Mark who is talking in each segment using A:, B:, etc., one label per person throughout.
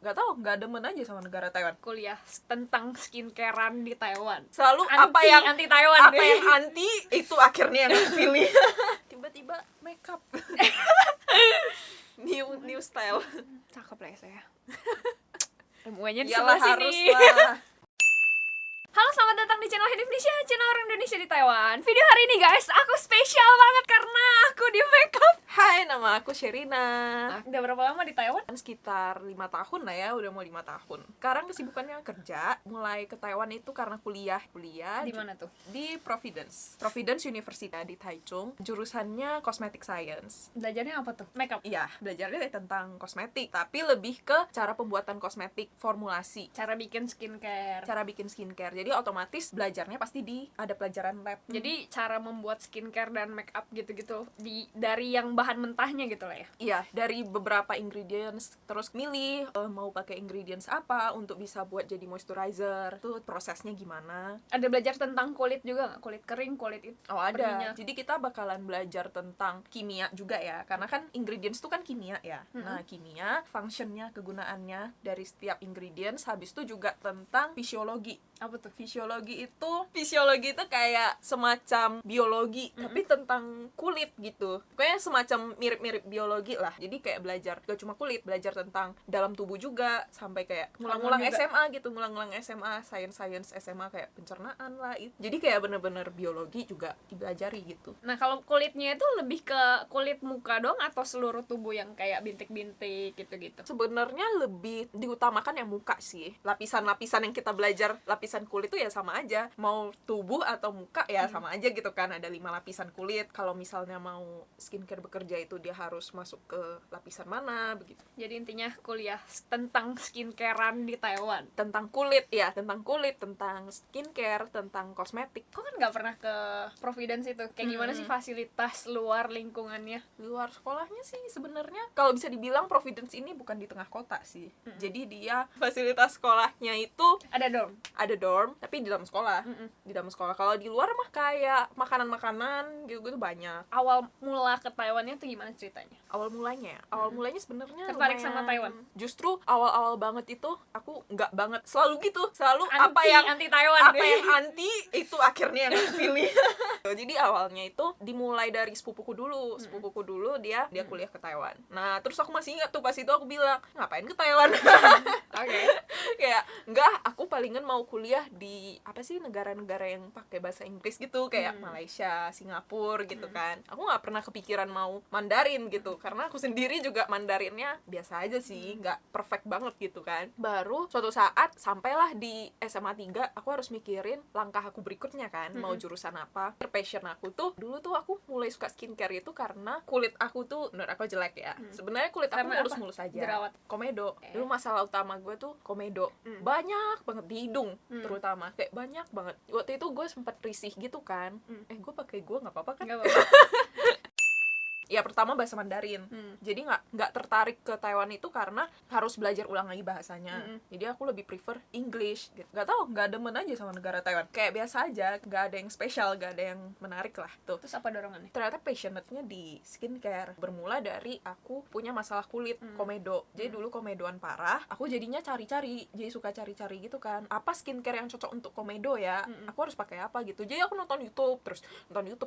A: Gak tau, gak demen aja sama negara Taiwan.
B: Kuliah tentang skincarean di Taiwan.
A: Selalu
B: Anti Taiwan.
A: Apa yang anti itu akhirnya yang aku pilih. Tiba-tiba makeup. new style.
B: Cakep lah ya saya. Semuanya di
A: Iyalah,
B: sebelah
A: harus
B: sini.
A: lah.
B: Halo, selamat datang di channel Indonesia, channel orang Indonesia di Taiwan. Video hari ini guys, aku spesial banget karena aku di makeup.
A: Hai, nama aku Sherina.
B: Udah berapa lama di Taiwan?
A: Sekitar 5 tahun lah ya, udah mau 5 tahun. Sekarang kesibukannya kerja, mulai ke Taiwan itu karena kuliah
B: Di mana tuh?
A: di Providence University di Taichung. Jurusannya Cosmetic Science.
B: Belajarnya apa tuh? Makeup.
A: Iya, belajarnya tentang kosmetik, tapi lebih ke cara pembuatan kosmetik, formulasi,
B: Cara bikin skincare.
A: cara bikin skincare. Jadi otomatis belajarnya pasti ada pelajaran lab.
B: Jadi cara membuat skincare dan makeup gitu-gitu dari yang bahan mentahnya gitu lah ya.
A: Iya, dari beberapa ingredients, terus milih mau pakai ingredients apa untuk bisa buat jadi moisturizer. Tuh prosesnya gimana?
B: Ada belajar tentang kulit juga nggak? Kulit kering, kulit itu.
A: Oh, ada.
B: Berminyak.
A: Jadi kita bakalan belajar tentang kimia juga ya, karena kan ingredients itu kan kimia ya. Nah, kimia, functionnya, kegunaannya dari setiap ingredients. Habis itu juga tentang fisiologi.
B: Apa tuh?
A: Fisiologi itu kayak semacam biologi, tapi tentang kulit gitu. Pokoknya semacam mirip-mirip biologi lah. Jadi kayak belajar gak cuma kulit, belajar tentang dalam tubuh juga, sampai kayak ngulang-ngulang SMA gitu, ngulang-ngulang SMA, science SMA kayak pencernaan lah itu. Jadi kayak bener-bener biologi juga dipelajari gitu.
B: Nah, kalau kulitnya itu lebih ke kulit muka dong atau seluruh tubuh yang kayak bintik-bintik gitu-gitu?
A: Sebenarnya lebih diutamakan yang muka sih. Lapisan-lapisan yang kita belajar, lapisan kulit tuh ya sama aja. Mau tubuh atau muka ya sama aja gitu kan. Ada 5 lapisan kulit. Kalau misalnya mau skincare bekerja itu dia harus masuk ke lapisan mana begitu.
B: Jadi intinya kuliah tentang skincarean di Taiwan.
A: Tentang kulit ya, tentang skincare, tentang kosmetik.
B: Kok kan nggak pernah ke Providence itu? Kayak gimana sih fasilitas luar lingkungannya?
A: Luar sekolahnya sih sebenarnya kalau bisa dibilang Providence ini bukan di tengah kota sih. Jadi dia fasilitas sekolahnya itu
B: Ada dorm?
A: ada dorm tapi di dalam sekolah. Di dalam sekolah. Kalau di luar mah kayak makanan-makanan gitu banyak.
B: Awal mula ke Taiwannya tuh gimana ceritanya?
A: Awal mulanya sebenarnya
B: Tertarik
A: lumayan.
B: sama Taiwan?
A: Justru awal-awal banget itu aku nggak banget, selalu gitu, selalu
B: Anti Taiwan.
A: apa yang anti itu akhirnya yang aku pilih. Jadi awalnya itu dimulai dari sepupuku dulu dia kuliah ke Taiwan. Nah terus aku masih ingat tuh pas itu aku bilang ngapain ke Taiwan.
B: Oke.
A: Kayak enggak, aku palingan mau kuliah di apa sih negara-negara yang pakai bahasa Inggris gitu kayak Malaysia, Singapura gitu kan. Aku nggak pernah kepikiran mau Mandarin gitu karena aku sendiri juga Mandarinnya biasa aja sih, nggak perfect banget gitu kan. Baru suatu saat sampailah di SMA 3 aku harus mikirin langkah aku berikutnya kan, mau jurusan apa. Passion aku tuh dulu tuh aku mulai suka skincare itu karena kulit aku tuh menurut aku jelek ya. Sebenarnya kulit aku
B: Karena
A: mulus-mulus aja.
B: Jerawat.
A: Komedo. Dulu masalah utama gue tuh komedo. Banyak banget di hidung terutama, kayak banyak banget. Waktu itu gue sempat risih gitu kan. Gue pakai gue nggak apa-apa kan?
B: Nggak apa-apa.
A: Ya pertama bahasa Mandarin. Jadi nggak tertarik ke Taiwan itu karena harus belajar ulang lagi bahasanya. Jadi aku lebih prefer English gitu. Nggak tahu, nggak demen aja sama negara Taiwan. Kayak biasa aja, nggak ada yang spesial, nggak ada yang menarik lah tuh.
B: Terus apa dorongannya?
A: Ternyata passionate-nya di skincare. Bermula dari aku punya masalah kulit, komedo. Jadi dulu komedoan parah. Aku jadinya cari-cari, jadi suka cari-cari gitu kan. Apa skincare yang cocok untuk komedo ya? Aku harus pakai apa gitu. Jadi aku nonton YouTube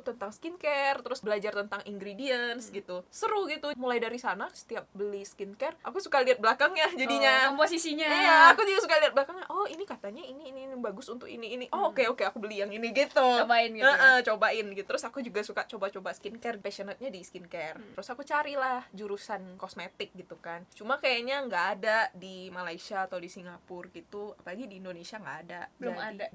A: tentang skincare, terus belajar tentang ingredients gitu. Seru gitu. Mulai dari sana setiap beli skincare, aku suka lihat belakangnya jadinya.
B: Komposisinya.
A: Iya, aku juga suka lihat belakangnya. Oh, ini katanya ini bagus untuk ini. Oh, oke, aku beli yang ini gitu.
B: Cobain gitu.
A: Cobain gitu. Terus aku juga suka coba-coba skincare, passionate-nya di skincare. Terus aku carilah jurusan kosmetik gitu kan. Cuma kayaknya nggak ada di Malaysia atau di Singapura gitu. Apalagi di Indonesia nggak ada.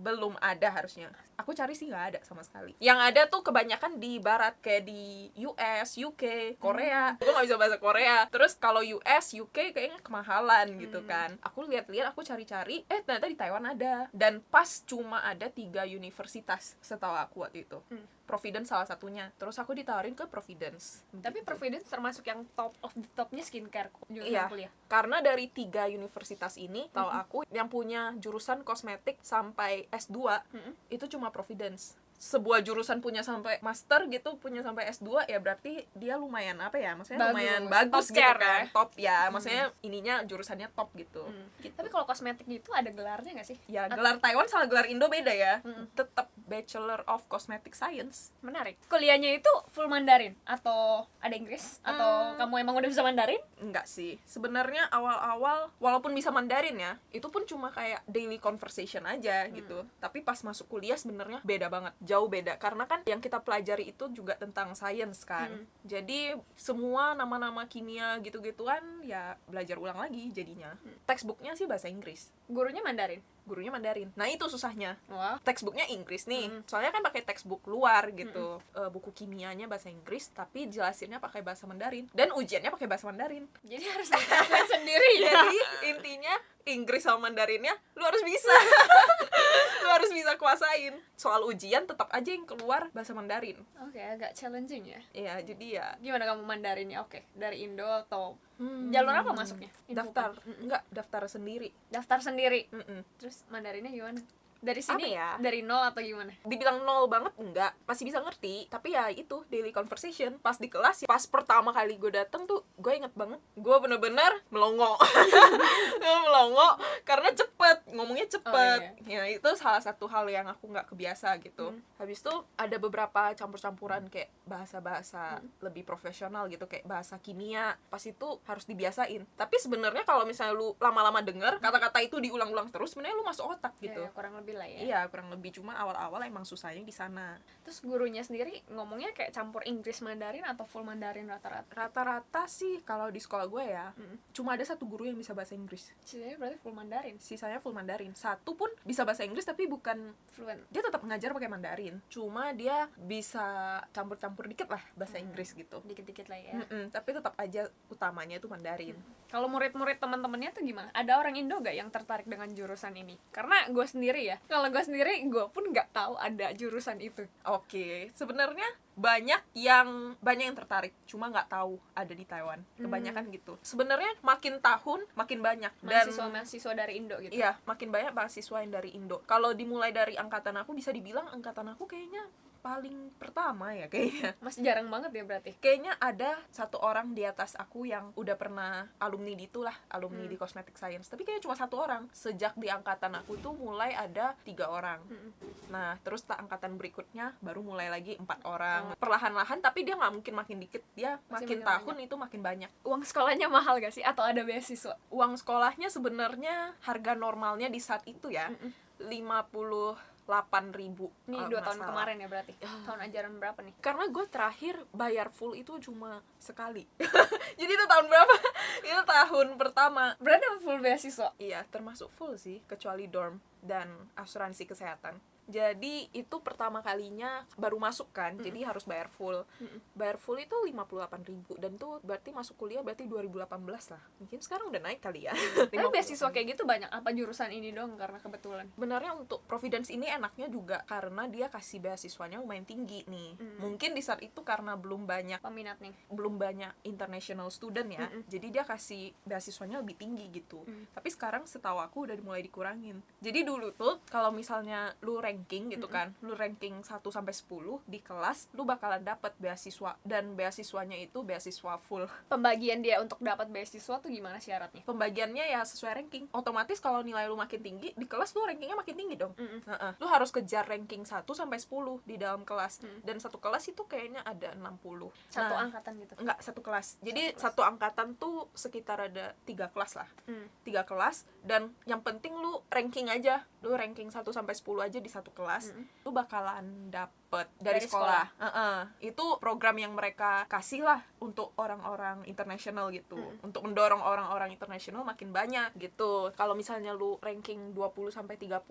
A: Belum ada harusnya. Aku cari sih nggak ada sama sekali. Yang ada tuh kebanyakan di barat, kayak di US, UK, Korea. Gue nggak bisa bahasa Korea. Terus kalau US, UK kayaknya kemahalan gitu kan. Aku lihat-lihat, aku cari-cari, ternyata di Taiwan ada. Dan pas cuma ada 3 universitas setahu aku waktu itu. Providence salah satunya. Terus aku ditawarin ke Providence.
B: Tapi Providence termasuk yang top of the topnya skincare jurusan
A: Iya,
B: kuliah.
A: karena dari 3 universitas ini, tahu aku yang punya jurusan kosmetik sampai S2 itu cuma Providence. sebuah jurusan punya sampai master gitu, punya sampai S2, ya berarti dia lumayan apa ya, maksudnya
B: Bagus.
A: lumayan bagus
B: Top
A: gitu
B: tier
A: kan,
B: ya.
A: top ya, maksudnya ininya jurusannya top gitu. Gitu.
B: Tapi kalau kosmetik gitu ada gelarnya nggak sih?
A: Ya gelar Taiwan sama gelar Indo beda ya. Tetap Bachelor of Cosmetic Science.
B: Menarik. Kuliahnya itu full Mandarin atau ada Inggris atau kamu emang udah bisa Mandarin?
A: Enggak sih. Sebenarnya awal-awal walaupun bisa Mandarin ya, itu pun cuma kayak daily conversation aja gitu. Tapi pas masuk kuliah sebenarnya beda banget, jauh beda. Karena kan yang kita pelajari itu juga tentang science kan. Jadi semua nama-nama kimia gitu-gituan ya belajar ulang lagi jadinya. Textbooknya sih bahasa Inggris.
B: Gurunya Mandarin.
A: Gurunya Mandarin. Nah itu susahnya.
B: Wah.
A: Textbooknya Inggris nih, soalnya kan pakai textbook luar gitu. Buku kimianya bahasa Inggris, tapi jelasinnya pakai bahasa Mandarin dan ujiannya pakai bahasa Mandarin.
B: Jadi harus translate sendiri ya.
A: Jadi intinya Inggris sama Mandarinnya lu harus bisa. Lu harus bisa kuasain. Soal ujian tetap aja yang keluar bahasa Mandarin.
B: Oke, agak challenging ya.
A: Iya, jadi ya
B: Gimana kamu Mandarinnya? Oke, dari Indo atau jalur apa masuknya?
A: daftar daftar sendiri.
B: Daftar sendiri.
A: Mm-mm.
B: Terus Mandarinnya gimana? Dari sini
A: Apa ya?
B: dari nol atau gimana?
A: Dibilang nol banget enggak, masih bisa ngerti, tapi ya itu daily conversation. Pas di kelas, pas pertama kali gue dateng tuh gue inget banget, gue bener-bener melongo. Melongo karena cepet, ngomongnya cepet. Ya itu salah satu hal yang aku nggak kebiasa gitu. Habis itu ada beberapa campur-campuran kayak bahasa-bahasa lebih profesional gitu, kayak bahasa kimia. Pas itu harus dibiasain, tapi sebenarnya kalau misalnya lu lama-lama denger kata-kata itu diulang-ulang terus, sebenarnya lu masuk otak gitu.
B: Ya, kurang lebih lah ya.
A: Iya, kurang lebih, cuma awal-awal emang susahnya di sana.
B: Terus gurunya sendiri ngomongnya kayak campur Inggris Mandarin atau full Mandarin rata-rata?
A: Rata-rata sih kalau di sekolah gue ya, cuma ada satu guru yang bisa bahasa Inggris.
B: Sisanya berarti full Mandarin.
A: Sisanya full Mandarin. Satu pun bisa bahasa Inggris tapi bukan,
B: Fluent.
A: dia tetap ngajar pakai Mandarin. Cuma dia bisa campur-campur dikit lah bahasa Inggris gitu.
B: Dikit-dikit lah ya.
A: Tapi tetap aja utamanya itu Mandarin.
B: Kalau murid-murid teman-temannya tuh gimana? Ada orang Indo gak yang tertarik dengan jurusan ini? Karena gue sendiri ya, kalau gue sendiri gue pun nggak tahu ada jurusan itu.
A: Oke, sebenarnya banyak yang tertarik, cuma nggak tahu ada di Taiwan. Kebanyakan gitu. Sebenarnya makin tahun makin banyak, dan
B: Mahasiswa dari Indo gitu.
A: iya, makin banyak mahasiswa yang dari Indo. Kalau dimulai dari angkatan aku, bisa dibilang angkatan aku kayaknya paling pertama ya kayaknya.
B: Masih jarang banget ya berarti.
A: Kayaknya ada satu orang di atas aku yang udah pernah alumni di itulah, alumni di Cosmetic Science. Tapi kayaknya cuma satu orang. Sejak di angkatan aku tuh mulai ada 3 orang. Nah, terus angkatan berikutnya baru mulai lagi 4 orang. Perlahan-lahan, tapi dia nggak mungkin makin dikit. Dia
B: Masih
A: makin tahun itu makin banyak.
B: Uang sekolahnya mahal gak sih? Atau ada beasiswa?
A: Uang sekolahnya sebenarnya harga normalnya di saat itu ya 58.000.
B: Ini 2 tahun kemarin ya berarti. Tahun ajaran berapa nih?
A: Karena gue terakhir bayar full itu cuma sekali. Jadi itu tahun berapa? Itu tahun pertama.
B: Berarti full beasiswa.
A: Iya, termasuk full sih, kecuali dorm dan asuransi kesehatan. Jadi itu pertama kalinya baru masuk kan, jadi harus bayar full. Bayar full itu 58.000, dan tuh berarti masuk kuliah berarti 2018 lah. Mungkin sekarang udah naik kali ya.
B: Tapi beasiswa kayak gitu banyak apa jurusan ini dong karena kebetulan?
A: Sebenarnya untuk Providence ini enaknya juga karena dia kasih beasiswanya lumayan tinggi nih. Mungkin di saat itu karena belum banyak
B: Peminat nih.
A: international student ya, jadi dia kasih beasiswanya lebih tinggi gitu. Tapi sekarang setahu aku udah mulai dikurangin. Jadi dulu tuh kalau misalnya lu ranking gitu kan, lu ranking 1 sampai 10 di kelas, lu bakalan dapat beasiswa, dan beasiswanya itu beasiswa full.
B: Pembagian dia untuk dapat beasiswa tuh gimana syaratnya?
A: Pembagiannya ya sesuai ranking. Otomatis kalau nilai lu makin tinggi di kelas, lu rankingnya makin tinggi dong. Lu harus kejar ranking 1 sampai 10 di dalam kelas. Dan satu kelas itu kayaknya ada 60.
B: Satu angkatan gitu.
A: Enggak, satu kelas. Jadi satu angkatan tuh sekitar ada 3 kelas lah. 3 kelas, dan yang penting lu ranking aja. Lu ranking 1 sampai 10 aja di satu kelas, lu bakalan dapet dari sekolah. Itu program yang mereka kasih lah untuk orang-orang internasional gitu. Untuk mendorong orang-orang internasional makin banyak gitu. Kalau misalnya lu ranking 20 sampai 30,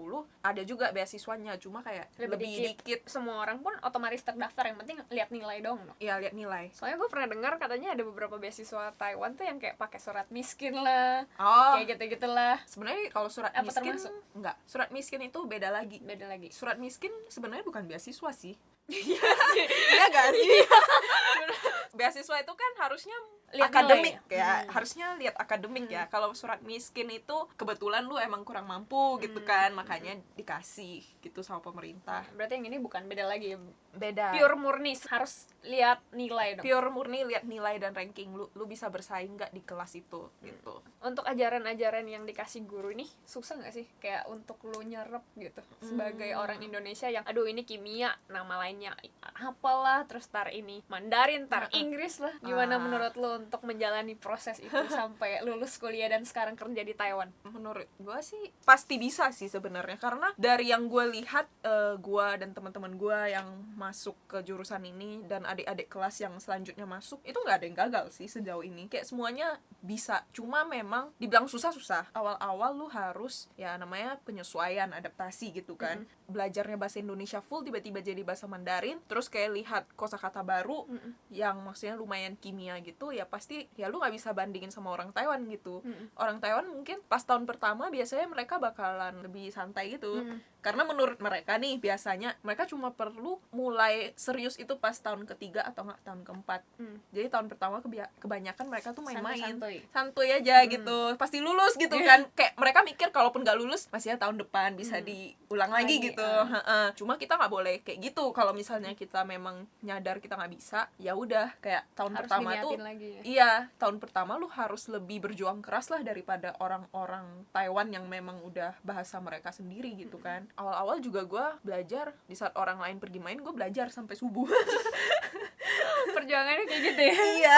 A: ada juga beasiswanya, cuma kayak lebih dikit.
B: Semua orang pun otomatis terdaftar, yang penting lihat nilai dong. No?
A: Iya, lihat nilai.
B: Soalnya gue pernah dengar katanya ada beberapa beasiswa Taiwan tuh yang kayak pakai surat miskin lah. Kayak gitu-gitulah.
A: Sebenarnya kalau surat
B: apa
A: miskin
B: termasuk?
A: enggak. Surat miskin itu beda lagi. Surat miskin sebenarnya bukan beasiswa sih. Iya gak sih? Beasiswa itu kan harusnya
B: Lihat
A: akademik
B: nilai
A: ya. Harusnya lihat akademik ya. Kalau surat miskin itu kebetulan lu emang kurang mampu gitu kan, makanya dikasih gitu sama pemerintah.
B: Berarti yang ini bukan, beda lagi ya.
A: Beda.
B: Pure murni harus lihat nilai dong.
A: Pure murni lihat nilai dan ranking lu bisa bersaing nggak di kelas itu gitu.
B: Untuk ajaran-ajaran yang dikasih guru ini susah nggak sih kayak untuk lu nyerap gitu sebagai orang Indonesia yang aduh ini kimia nama lainnya apalah, terus tar ini Mandarin, tar Inggris lah. Gimana menurut lu untuk menjalani proses itu sampai lulus kuliah dan sekarang kerja di Taiwan?
A: Menurut gue sih pasti bisa sih sebenarnya, karena dari yang gue lihat, gue dan teman-teman gue yang masuk ke jurusan ini dan adik-adik kelas yang selanjutnya masuk itu nggak ada yang gagal sih sejauh ini, kayak semuanya bisa. Cuma memang dibilang susah awal-awal lu harus ya namanya penyesuaian, adaptasi gitu kan. Belajarnya bahasa Indonesia full tiba-tiba jadi bahasa Mandarin, terus kayak lihat kosakata baru yang maksudnya lumayan kimia gitu, ya pasti ya lu nggak bisa bandingin sama orang Taiwan gitu. Orang Taiwan mungkin pas tahun pertama biasanya mereka bakalan lebih santai gitu, karena menurut mereka nih biasanya mereka cuma perlu mulai serius itu pas tahun ketiga atau nggak tahun keempat. Jadi tahun pertama kebanyakan mereka tuh main-main, santuy aja gitu, pasti lulus gitu kan. Kayak mereka mikir kalaupun nggak lulus masih ada tahun depan bisa diulang lagi gitu. Cuma kita nggak boleh kayak gitu. Kalau misalnya kita memang nyadar kita nggak bisa, ya udah kayak tahun
B: Harus
A: pertama tuh
B: lagi ya?
A: iya, tahun pertama lu harus lebih berjuang keras lah daripada orang-orang Taiwan yang memang udah bahasa mereka sendiri gitu kan. Awal-awal juga gue belajar di saat orang lain pergi main, gue belajar sampai subuh.
B: Perjuangannya kayak gitu ya?
A: Iya.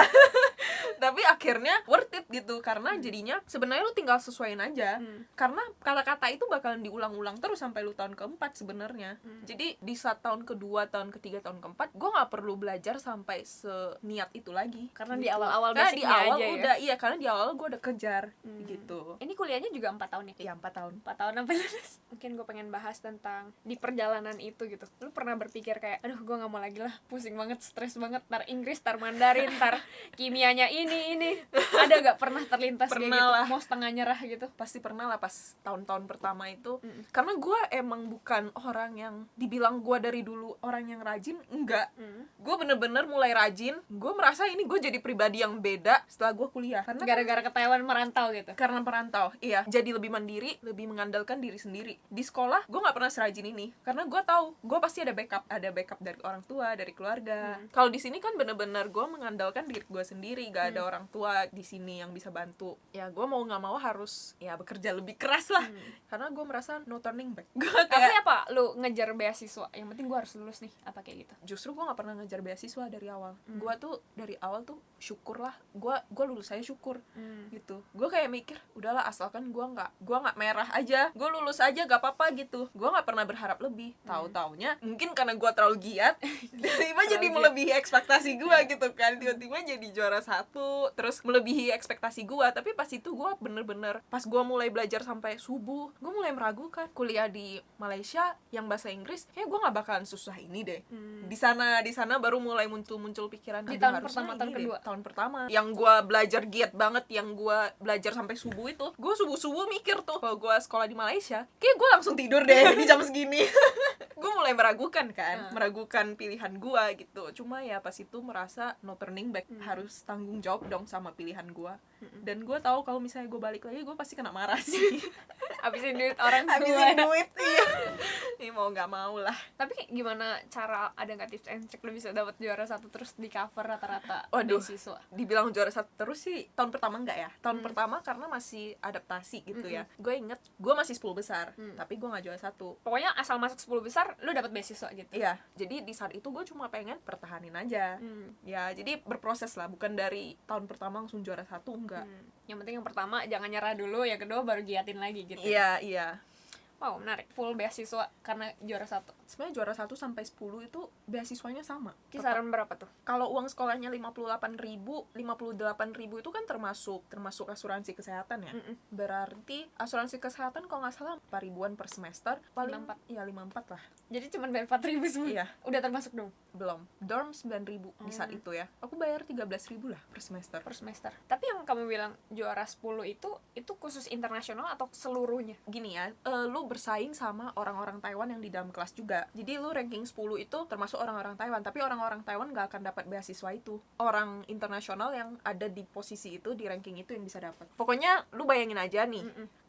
A: Tapi akhirnya worth it gitu, karena jadinya sebenarnya lu tinggal sesuaiin aja. Karena kata-kata itu bakalan diulang-ulang terus sampai lu tahun keempat sebenarnya. Jadi di saat tahun kedua, tahun ketiga, tahun keempat gue nggak perlu belajar sampai seniat itu lagi.
B: Karena
A: gitu.
B: di awal-awal
A: Karena di
B: basicnya
A: awal
B: aja
A: udah iya, karena di awal gue udah kejar gitu.
B: Ini kuliahnya juga 4 tahun ya?
A: Iya, 4 tahun.
B: 4 tahun sampai lulus. Mungkin gue pengen bahas tentang di perjalanan itu gitu. Lu pernah berpikir kayak, aduh gue gak mau lagi lah, pusing banget, stres banget, tar Inggris, tar Mandarin, tar kimianya ini. Ada gak pernah terlintas kayak
A: Pernah
B: gitu?
A: lah.
B: Mau setengah nyerah gitu?
A: Pasti pernah lah pas tahun-tahun pertama itu. Karena gue emang bukan orang yang dibilang gue dari dulu orang yang rajin, enggak. Gue bener-bener mulai rajin. Gue merasa ini gue jadi pribadi yang beda setelah gue kuliah. Karena
B: Gara-gara ke Taiwan merantau gitu?
A: karena perantau, iya, jadi lebih mandiri, lebih mengandalkan diri sendiri. Di sekolah gue nggak pernah serajin ini, karena gue tahu gue pasti ada backup dari orang tua, dari keluarga. Kalau di sini kan bener-bener gue mengandalkan diri gue sendiri, gak ada orang tua di sini yang bisa bantu. Ya gue mau nggak mau harus ya bekerja lebih keras lah, karena gue merasa no turning back. Gue
B: Tapi
A: kayak
B: apa? Lu ngejar beasiswa? Yang penting gue harus lulus nih? Apa kayak gitu?
A: justru gue nggak pernah ngejar beasiswa dari awal. Gue tuh dari awal tuh syukur lah, gue lulus aja syukur gitu. Gue kayak mikir udahlah asalkan gue nggak merah aja, gue lulus aja gak apa-apa gitu. Gue nggak pernah berharap lebih. Tahu-taunya mungkin karena gue terlalu giat, tiba-tiba jadi melebihi ekspektasi gue gitu kan. Tiba-tiba jadi juara 1, terus melebihi ekspektasi gue. Tapi pas itu gue bener-bener pas gue mulai belajar sampai subuh, gue mulai meragukan kuliah di Malaysia yang bahasa Inggris kayak gue nggak bakalan susah ini deh. Di sana baru mulai muncul pikiran
B: Di
A: aduh,
B: tahun
A: harusnya
B: pertama,
A: ini
B: tahun
A: deh.
B: kedua?
A: Tahun pertama yang gue belajar giat banget, yang gue belajar sampai subuh itu, gue subuh mikir tuh kalau gue sekolah di Malaysia kayak gue langsung tidur deh di jam segini. Gue mulai meragukan pilihan gue gitu. Cuma ya pas itu merasa no turning back, harus tanggung jawab dong sama pilihan gue. Dan gue tahu kalau misalnya gue balik lagi gue pasti kena marah sih.
B: Habisin duit orang tua.
A: Habisin duit, iya. Ini mau nggak mau lah.
B: Tapi gimana cara, ada nggak tips and trick lu bisa dapat juara 1 terus di cover rata-rata
A: Waduh,
B: beasiswa?
A: dibilang juara 1 terus sih tahun pertama enggak ya. Tahun pertama karena masih adaptasi gitu ya. Gue inget gue masih 10 besar, tapi gue nggak juara 1.
B: Pokoknya asal masuk 10 besar lu dapat beasiswa gitu.
A: Iya, jadi di saat itu gue cuma pengen pertahanin aja. Ya, jadi berproses lah, bukan dari tahun pertama langsung juara 1, enggak.
B: Yang penting yang pertama jangan nyerah dulu, yang kedua baru giatin lagi gitu.
A: Iya.
B: Wow, menarik. Full beasiswa karena juara 1.
A: Sebenarnya juara 1 sampai 10 itu beasiswanya sama.
B: Kisaran berapa tuh?
A: Kalau uang sekolahnya 58.000 itu kan termasuk asuransi kesehatan ya. Berarti asuransi kesehatan kalau nggak salah 4 ribuan per semester, paling
B: 54.
A: ya 54 lah.
B: Jadi cuma bayar 4.000 semua?
A: Iya.
B: Udah termasuk dong?
A: Belum. Dorm 9.000 di saat itu ya. Aku bayar 13.000 lah per semester.
B: Per semester. Tapi yang kamu bilang juara 10 itu khusus internasional atau seluruhnya?
A: Gini ya, lu bersaing sama orang-orang Taiwan yang di dalam kelas juga. Jadi lu ranking 10 itu termasuk orang-orang Taiwan, tapi orang-orang Taiwan gak akan dapat beasiswa itu. Orang internasional yang ada di posisi itu, di ranking itu yang bisa dapat. Pokoknya lu bayangin aja nih,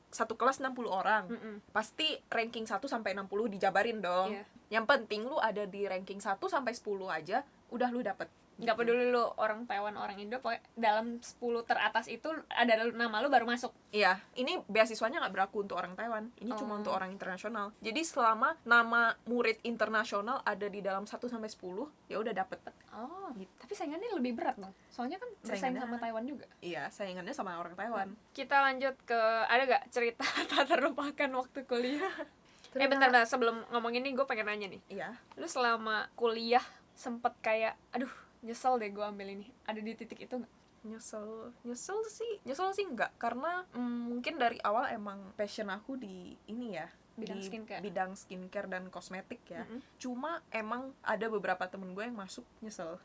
A: satu kelas 60 orang. Pasti ranking 1 sampai 60 dijabarin dong.
B: Iya.
A: Yang penting lu ada di ranking 1 sampai 10 aja, udah lu dapet.
B: Nggak peduli lu orang Taiwan, orang Indo, pokoknya dalam 10 teratas itu ada nama lu baru masuk.
A: Iya, ini beasiswanya nggak berlaku untuk orang Taiwan. Ini cuma untuk orang internasional. Jadi selama nama murid internasional ada di dalam 1 sampai 10, ya udah dapet.
B: Oh, gitu. Tapi saingannya lebih berat dong. Soalnya kan bersaing sama Taiwan juga.
A: Iya, saingannya sama orang Taiwan.
B: Kita lanjut ke, ada gak cerita tak terlupakan waktu kuliah? Bentar, sebelum ngomong ini gue pengen nanya nih.
A: Iya.
B: Lu selama kuliah sempet kayak, aduh, nyesel deh gue ambil ini. Ada di titik itu gak?
A: Nyesel sih enggak, karena mungkin dari awal emang passion aku di ini ya,
B: Bidang
A: di
B: skincare.
A: bidang skincare dan kosmetik ya. Cuma emang ada beberapa temen gue yang masuk nyesel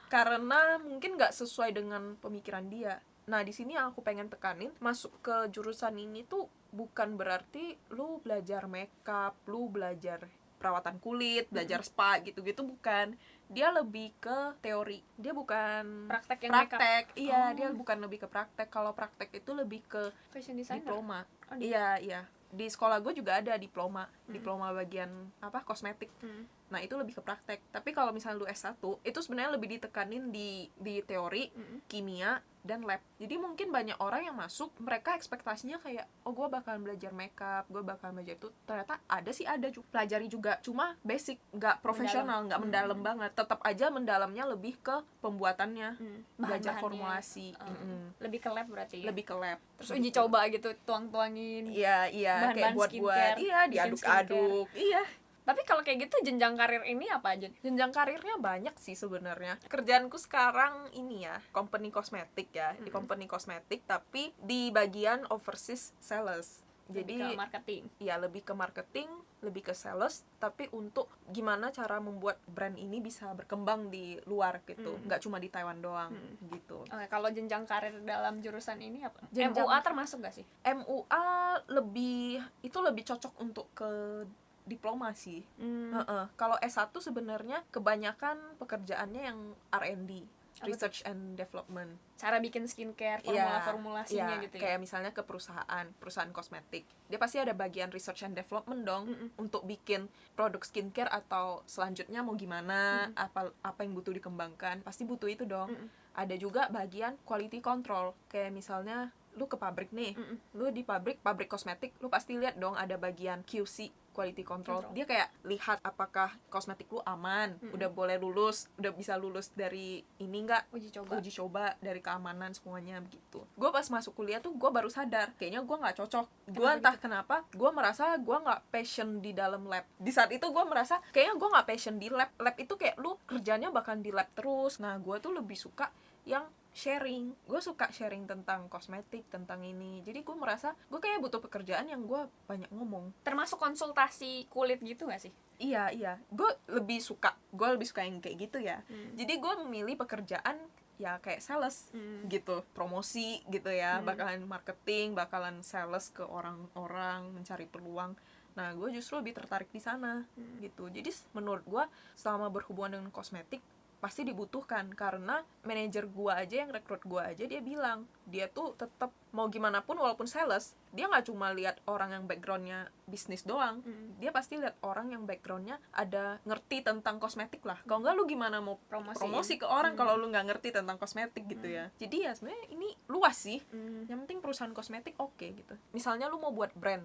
A: karena mungkin nggak sesuai dengan pemikiran dia. Nah, di sini yang aku pengen tekanin, masuk ke jurusan ini tuh bukan berarti lu belajar makeup, lu belajar perawatan kulit, belajar spa gitu-gitu, bukan. Dia lebih ke teori. Dia bukan
B: Praktek yang
A: praktek. Iya,
B: Oh.
A: dia bukan lebih ke praktek. Kalau praktek itu lebih ke
B: fashion designer.
A: diploma.
B: Oh,
A: Iya. Di sekolah gue juga ada diploma bagian kosmetik. Nah, itu lebih ke praktek. Tapi kalau misalnya lu S1, itu sebenarnya lebih ditekanin di teori, kimia, dan lab. Jadi mungkin banyak orang yang masuk, mereka ekspektasinya kayak, oh gue bakalan belajar makeup, gue bakalan belajar itu. Ternyata ada pelajari juga. Cuma basic, nggak profesional, nggak mendalam banget. Tetap aja mendalamnya lebih ke pembuatannya, belajar
B: Bahan-bahannya.
A: formulasi.
B: Lebih ke lab berarti ya?
A: Lebih ke lab.
B: Terus uji coba gitu, tuang-tuangin.
A: Iya,
B: Bahan-bahan
A: kayak buat
B: skincare,
A: iya,
B: bikin
A: diaduk-aduk. Iya.
B: Tapi kalau kayak gitu jenjang karir ini apa aja?
A: Jenjang karirnya banyak sih sebenarnya. Kerjaanku sekarang ini ya, company kosmetik ya, di company kosmetik, tapi di bagian overseas sales. Jadi
B: Lebih ke marketing.
A: ya lebih ke marketing, lebih ke sales, tapi untuk gimana cara membuat brand ini bisa berkembang di luar gitu, nggak cuma di Taiwan doang gitu.
B: Oke, kalau jenjang karir dalam jurusan ini apa?
A: Jenjang-
B: MUA termasuk gak sih?
A: MUA lebih cocok untuk ke diploma sih. Kalau S1 sebenarnya kebanyakan pekerjaannya yang R&D, research and development.
B: Cara bikin skincare, formulasinya gitu ya?
A: Kayak misalnya ke perusahaan kosmetik, dia pasti ada bagian research and development dong, untuk bikin produk skincare atau selanjutnya mau gimana, apa yang butuh dikembangkan, pasti butuh itu dong. Ada juga bagian quality control, kayak misalnya lu ke pabrik nih, lu di pabrik kosmetik, lu pasti lihat dong ada bagian QC, quality control. Dia kayak lihat apakah kosmetik lu aman, udah bisa lulus dari ini nggak,
B: Uji
A: coba dari keamanan semuanya begitu. Gue pas masuk kuliah tuh gue baru sadar kayaknya gue nggak cocok. Gue entah kenapa gue merasa gue nggak passion di dalam lab. Di saat itu gue merasa kayaknya gue nggak passion di lab. Lab itu kayak lu kerjanya bahkan di lab terus. Nah, gue tuh lebih suka yang sharing. Gue suka sharing tentang kosmetik, tentang ini. Jadi gue merasa gue kayak butuh pekerjaan yang gue banyak ngomong.
B: Termasuk konsultasi kulit gitu gak sih?
A: Iya. Gue lebih suka yang kayak gitu ya. Jadi gue memilih pekerjaan ya kayak sales gitu, promosi gitu ya, bakalan marketing, bakalan sales ke orang-orang, mencari peluang. Nah, gue justru lebih tertarik di sana gitu. Jadi menurut gue selama berhubungan dengan kosmetik pasti dibutuhkan, karena manajer gue aja yang rekrut gue aja, dia bilang dia tuh tetap mau gimana pun walaupun sales, dia nggak cuma lihat orang yang backgroundnya bisnis doang, dia pasti lihat orang yang backgroundnya ada ngerti tentang kosmetik lah. Kalau nggak lu gimana mau promosi ke orang kalau lu nggak ngerti tentang kosmetik gitu ya. Jadi ya sebenarnya ini luas sih. Yang penting perusahaan kosmetik oke gitu. Misalnya lu mau buat brand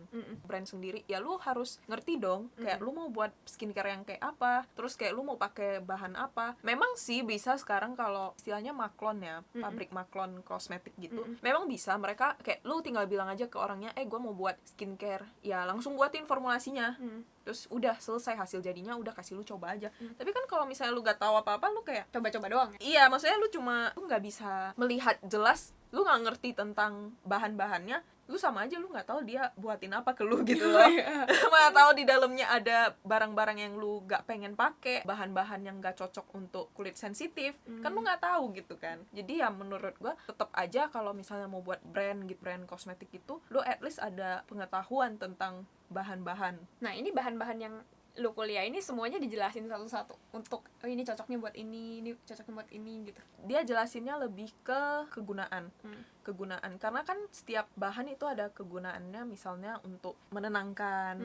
A: sendiri, ya lu harus ngerti dong, kayak lu mau buat skincare yang kayak apa, terus kayak lu mau pakai bahan apa. Memang sih bisa sekarang kalau istilahnya maklon ya, pabrik maklon kosmetik gitu, memang bisa. Mereka kayak lu tinggal bilang aja ke orangnya, gue mau buat skincare, ya langsung buatin formulasinya, terus udah selesai, hasil jadinya udah kasih lu coba aja. Tapi kan kalau misalnya lu gak tahu apa-apa, lu kayak
B: Coba-coba doang ya?
A: iya, maksudnya lu nggak bisa melihat jelas lu nggak ngerti tentang bahan-bahannya, lu sama aja lu nggak tahu dia buatin apa ke lu gitu loh. Mana tahu di dalamnya ada barang-barang yang lu nggak pengen pakai, bahan-bahan yang nggak cocok untuk kulit sensitif, kan lu nggak tahu gitu kan. Jadi ya menurut gua tetap aja kalau misalnya mau buat brand gitu, brand kosmetik itu, lu at least ada pengetahuan tentang bahan-bahan.
B: Nah, ini bahan-bahan yang lu kuliah ini semuanya dijelasin satu-satu untuk ini cocoknya buat ini cocoknya buat ini gitu.
A: Dia jelasinnya lebih ke kegunaan. Kegunaan, karena kan setiap bahan itu ada kegunaannya, misalnya untuk menenangkan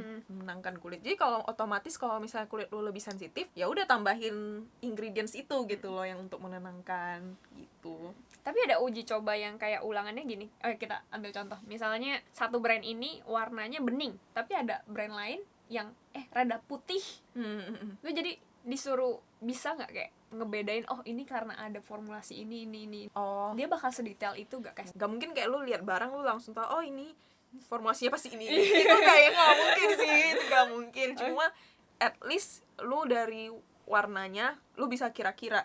A: kulit. Jadi kalau otomatis kalau misalnya kulit lu lebih sensitif, ya udah tambahin ingredients itu gitu loh yang untuk menenangkan gitu.
B: Tapi ada uji coba yang kayak ulangannya gini. Kita ambil contoh. Misalnya satu brand ini warnanya bening, tapi ada brand lain yang rada putih. Lu jadi disuruh bisa nggak kayak ngebedain, oh ini karena ada formulasi ini.
A: Oh,
B: Dia bakal sedetail itu nggak kayak?
A: gak mungkin kayak lu lihat barang lu langsung tahu oh ini formulasinya pasti ini. Itu kayak nggak mungkin sih, itu nggak mungkin. Cuma at least lu dari warnanya lu bisa kira-kira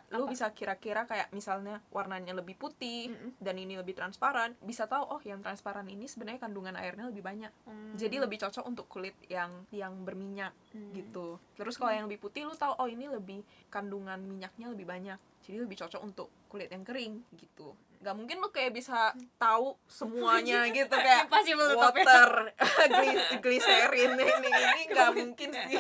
A: kayak misalnya warnanya lebih putih dan ini lebih transparan, bisa tahu oh yang transparan ini sebenarnya kandungan airnya lebih banyak. Jadi lebih cocok untuk kulit yang berminyak gitu. Terus kalau yang lebih putih lu tahu oh ini lebih kandungan minyaknya lebih banyak. Jadi lebih cocok untuk kulit yang kering gitu. Gak mungkin lu kayak bisa tahu semuanya gitu kayak water, glycerin ini gak mungkin sih.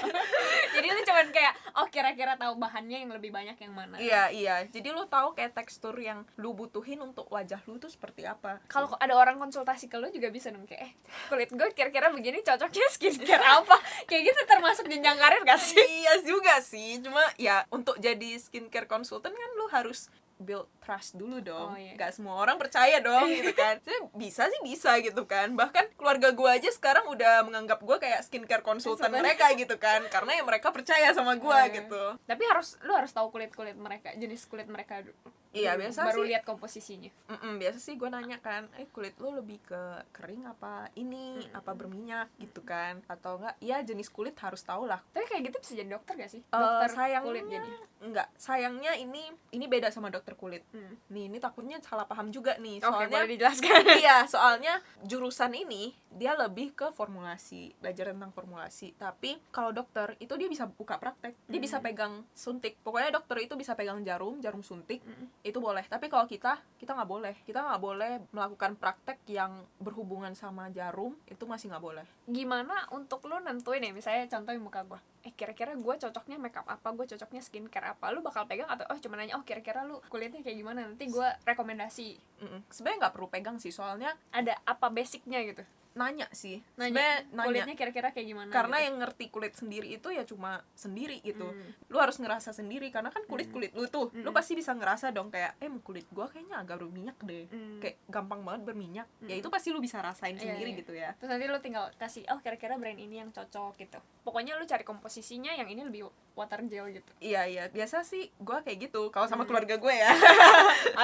B: Jadi lu cuman kayak oh kira-kira tahu bahannya yang lebih banyak yang mana.
A: Iya. Jadi lu tahu kayak tekstur yang lu butuhin untuk wajah lu tuh seperti apa.
B: Kalau ada orang konsultasi ke lu juga bisa dong kayak kulit gue kira-kira begini cocoknya skincare apa. Kayak gitu termasuk jenjang karir gak sih?
A: Iya juga sih. Cuma ya untuk jadi skincare consultant kan lu harus build trust dulu dong. Gak semua orang percaya dong gitu kan. Jadi bisa gitu kan. Bahkan keluarga gue aja sekarang udah menganggap gue kayak skincare consultant mereka gitu kan. Karena ya mereka percaya sama gue gitu.
B: Tapi lu harus tahu kulit mereka, jenis kulit mereka dulu.
A: Iya, biasa
B: baru
A: sih
B: lihat komposisinya.
A: Biasa sih gue nanya kan, kulit lu lebih ke kering apa ini, apa berminyak gitu kan. Atau enggak, ya jenis kulit harus tahu lah.
B: Tapi kayak gitu bisa jadi dokter gak sih? Dokter
A: sayangnya,
B: kulit jadi?
A: Enggak, sayangnya ini beda sama dokter kulit. Nih, ini takutnya salah paham juga nih.
B: Oke,
A: Soalnya
B: boleh dijelaskan.
A: Iya, soalnya jurusan ini dia lebih ke formulasi, belajar tentang formulasi. Tapi kalau dokter itu dia bisa buka praktek, dia bisa pegang suntik. Pokoknya dokter itu bisa pegang jarum suntik, itu boleh. Tapi kalau kita nggak boleh. Kita nggak boleh melakukan praktek yang berhubungan sama jarum, itu masih nggak boleh.
B: Gimana untuk lu nentuin ya, misalnya contohin muka gue, kira-kira gue cocoknya makeup apa, gue cocoknya skincare apa, lu bakal pegang atau cuma nanya kira-kira lu kulitnya kayak gimana, nanti gue rekomendasi.
A: Sebenarnya nggak perlu pegang sih, soalnya
B: ada apa basicnya gitu.
A: Nanya sih,
B: nanya kulitnya kira-kira kayak gimana
A: karena
B: gitu.
A: Yang ngerti kulit sendiri itu ya cuma sendiri gitu. Lu harus ngerasa sendiri, karena kan kulit lu tuh lu pasti bisa ngerasa dong kayak kulit gua kayaknya agak berminyak deh, kayak gampang banget berminyak. Ya itu pasti lu bisa rasain sendiri gitu ya.
B: Terus nanti lu tinggal kasih kira-kira brand ini yang cocok gitu. Pokoknya lu cari komposisinya yang ini lebih water gel gitu.
A: Iya, biasa sih gua kayak gitu kalau sama keluarga gue ya.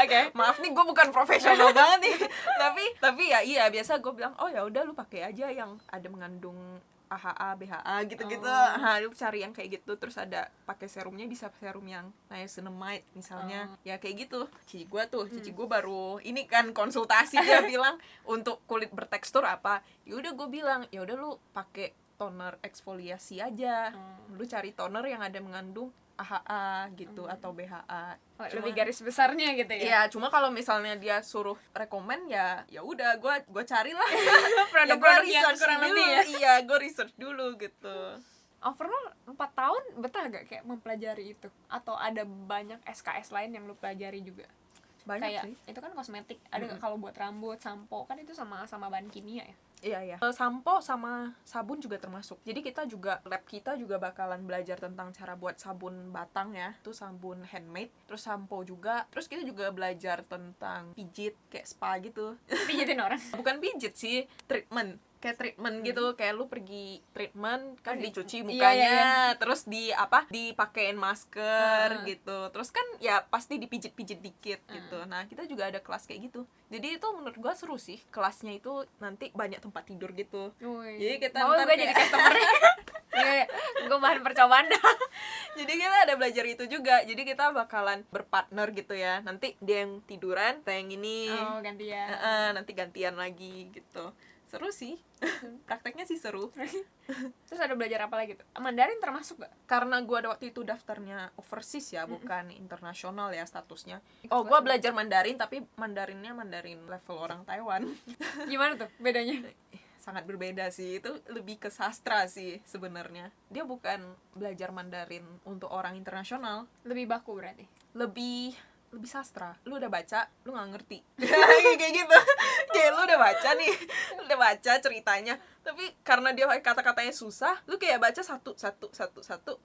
B: Oke.
A: Maaf nih, gue bukan profesional banget nih. tapi ya iya, biasa gue bilang oh ya udah lu pakai aja yang ada mengandung AHA, BHA gitu-gitu. Lu cari yang kayak gitu. Terus ada pakai serumnya, bisa serum yang niacinamide misalnya. Ya kayak gitu. Cici gue baru ini kan konsultasi, dia bilang untuk kulit bertekstur apa. Ya udah gue bilang, ya udah lu pakai toner eksfoliasi aja. Lu cari toner yang ada mengandung AHA gitu atau BHA.
B: Lebih garis besarnya gitu ya.
A: Iya, cuma kalau misalnya dia suruh rekomen ya udah gue carilah
B: produk-produk yang kurang lebih ya.
A: Iya, gue research dulu gitu.
B: Overall 4 tahun betah gak kayak mempelajari itu? Atau ada banyak SKS lain yang lu pelajari juga?
A: Banyak
B: kayak
A: sih.
B: Itu kan kosmetik, ada kalau buat rambut, sampo, kan itu sama bahan kimia ya.
A: Iya. Sampo sama sabun juga termasuk. Jadi lab kita juga bakalan belajar tentang cara buat sabun batang ya. Itu sabun handmade. Terus sampo juga. Terus kita juga belajar tentang pijit kayak spa gitu.
B: Pijitin orang?
A: Bukan pijit sih, treatment. Kayak treatment gitu, kayak lu pergi treatment kan dicuci mukanya, terus dipakein masker gitu, terus kan ya pasti dipijit-pijit dikit gitu. Nah kita juga ada kelas kayak gitu, jadi itu menurut gua seru sih. Kelasnya itu nanti banyak tempat tidur gitu. Jadi kita
B: mau gue jadi customer-nya. Gue bahan percobaan dah.
A: Jadi kita ada belajar itu juga. Jadi kita bakalan berpartner gitu ya. Nanti dia yang tiduran, kita yang ini.
B: Oh, gantian.
A: Nanti gantian lagi gitu. Seru sih. Prakteknya sih seru.
B: Terus ada belajar apa lagi tuh? Mandarin termasuk gak?
A: Karena gue ada waktu itu daftarnya overseas ya, bukan internasional ya statusnya. Oh, gue belajar Mandarin, tapi Mandarinnya Mandarin level orang Taiwan.
B: Gimana tuh bedanya?
A: Sangat berbeda sih. Itu lebih ke sastra sih sebenarnya. Dia bukan belajar Mandarin untuk orang internasional.
B: Lebih baku berarti.
A: Lebih sastra. Lu udah baca, lu nggak ngerti. Kayak gitu. Kayak lu udah baca nih, lu udah baca ceritanya, tapi karena dia kata-katanya susah, lu kayak baca satu,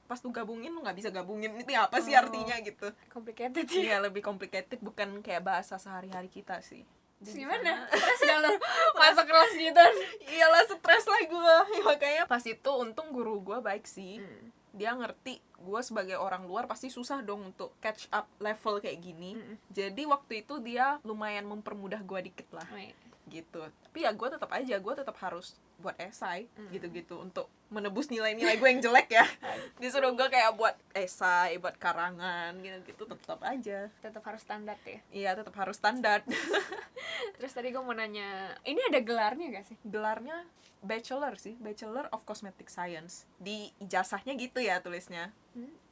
A: pas lu gabungin lu nggak bisa gabungin ini apa sih artinya gitu.
B: Complicated
A: Iya, lebih complicated, bukan kayak bahasa sehari-hari kita sih.
B: Terus gimana? Stres gak lo masuk kelas gitu?
A: Iyalah, stres lah gue. Makanya pas itu untung guru gue baik sih. Dia ngerti gue sebagai orang luar pasti susah dong untuk catch up level kayak gini. Jadi waktu itu dia lumayan mempermudah gue dikit lah. Gitu. Tapi ya gue tetap harus buat esai gitu-gitu untuk menebus nilai-nilai gue yang jelek ya. Disuruh gue kayak buat esai, buat karangan gitu-gitu, tetap aja.
B: Tetap harus standar ya?
A: Iya, tetap harus standar.
B: Terus tadi gue mau nanya, ini ada gelarnya gak sih?
A: Gelarnya Bachelor sih, Bachelor of Cosmetic Science. Di ijazahnya gitu ya tulisnya.